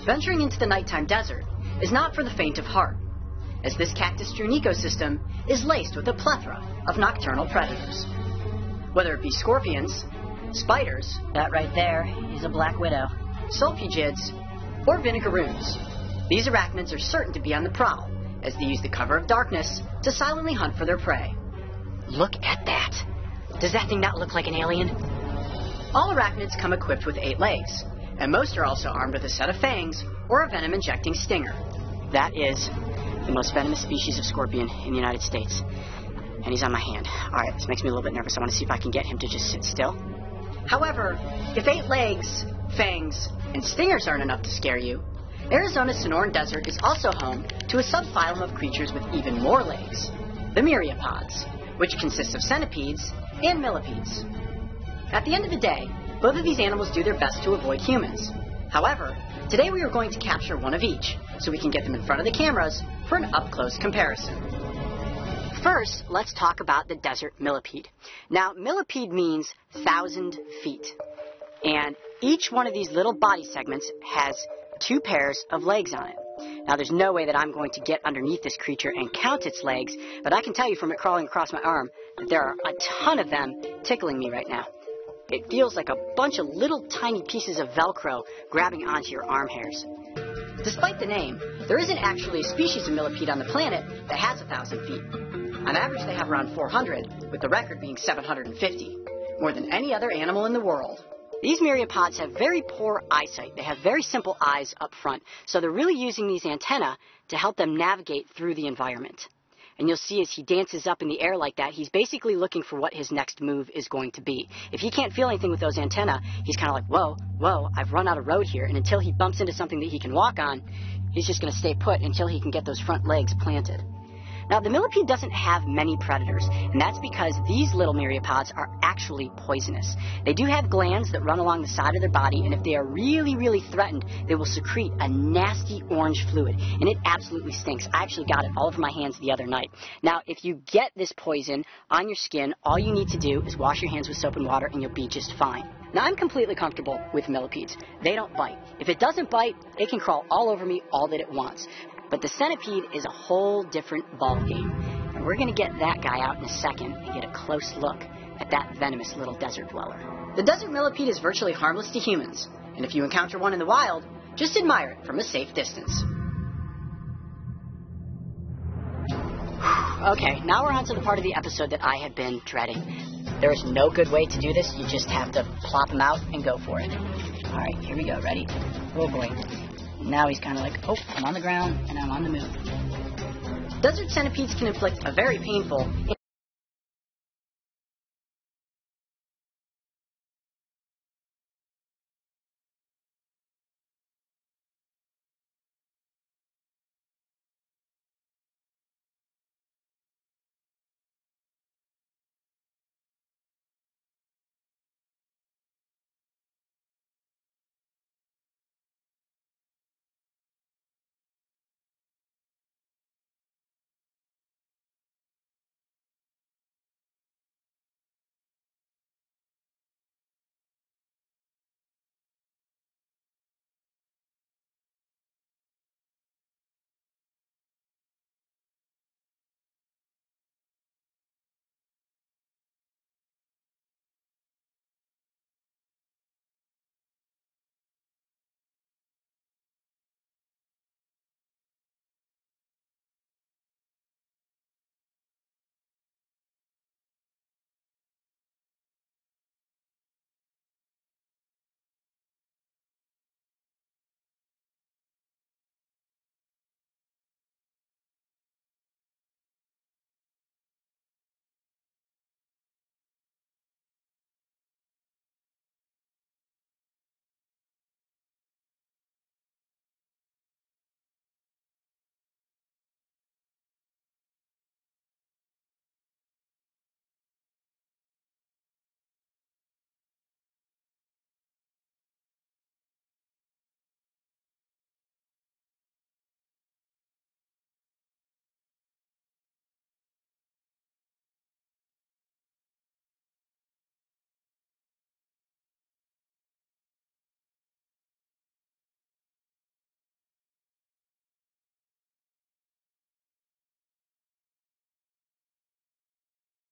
Venturing into the nighttime desert is not for the faint of heart, as this cactus-strewn ecosystem is laced with a plethora of nocturnal predators. Whether it be scorpions, spiders, that right there is a black widow, sulfugids, or vinegaroons, these arachnids are certain to be on the prowl, as they use the cover of darkness to silently hunt for their prey. Look at that! Does that thing not look like an alien? All arachnids come equipped with 8 legs, and most are also armed with a set of fangs or a venom-injecting stinger. That is the most venomous species of scorpion in the United States. And he's on my hand. Alright, this makes me a little bit nervous. I want to see if I can get him to just sit still. However, if 8 legs, fangs, and stingers aren't enough to scare you, Arizona's Sonoran Desert is also home to a subphylum of creatures with even more legs, the myriapods, which consists of centipedes and millipedes. At the end of the day, both of these animals do their best to avoid humans. However, today we are going to capture one of each, so we can get them in front of the cameras for an up-close comparison. First, let's talk about the desert millipede. Now, millipede means 1,000 feet, and each one of these little body segments has 2 pairs of legs on it. Now, there's no way that I'm going to get underneath this creature and count its legs, but I can tell you from it crawling across my arm that there are a ton of them tickling me right now. It feels like a bunch of little tiny pieces of Velcro grabbing onto your arm hairs. Despite the name, there isn't actually a species of millipede on the planet that has 1,000 feet. On average, they have around 400, with the record being 750, more than any other animal in the world. These myriapods have very poor eyesight. They have very simple eyes up front, so they're really using these antennae to help them navigate through the environment. And you'll see as he dances up in the air like that, he's basically looking for what his next move is going to be. If he can't feel anything with those antennae, he's kind of like, whoa, I've run out of road here. And until he bumps into something that he can walk on, he's just going to stay put until he can get those front legs planted. Now, the millipede doesn't have many predators, and that's because these little myriapods are actually poisonous. They do have glands that run along the side of their body, and if they are really, really threatened, they will secrete a nasty orange fluid, and it absolutely stinks. I actually got it all over my hands the other night. Now, if you get this poison on your skin, all you need to do is wash your hands with soap and water, and you'll be just fine. Now, I'm completely comfortable with millipedes. They don't bite. If it doesn't bite, it can crawl all over me all that it wants. But the centipede is a whole different ballgame, and we're going to get that guy out in a second and get a close look at that venomous little desert dweller. The desert millipede is virtually harmless to humans, and if you encounter one in the wild, just admire it from a safe distance. Okay, now we're on to the part of the episode that I have been dreading. There is no good way to do this. You just have to plop him out and go for it. All right, here we go. Ready? Oh, boy. Now he's kind of like, oh, I'm on the ground and I'm on the move. Desert centipedes can inflict a very painful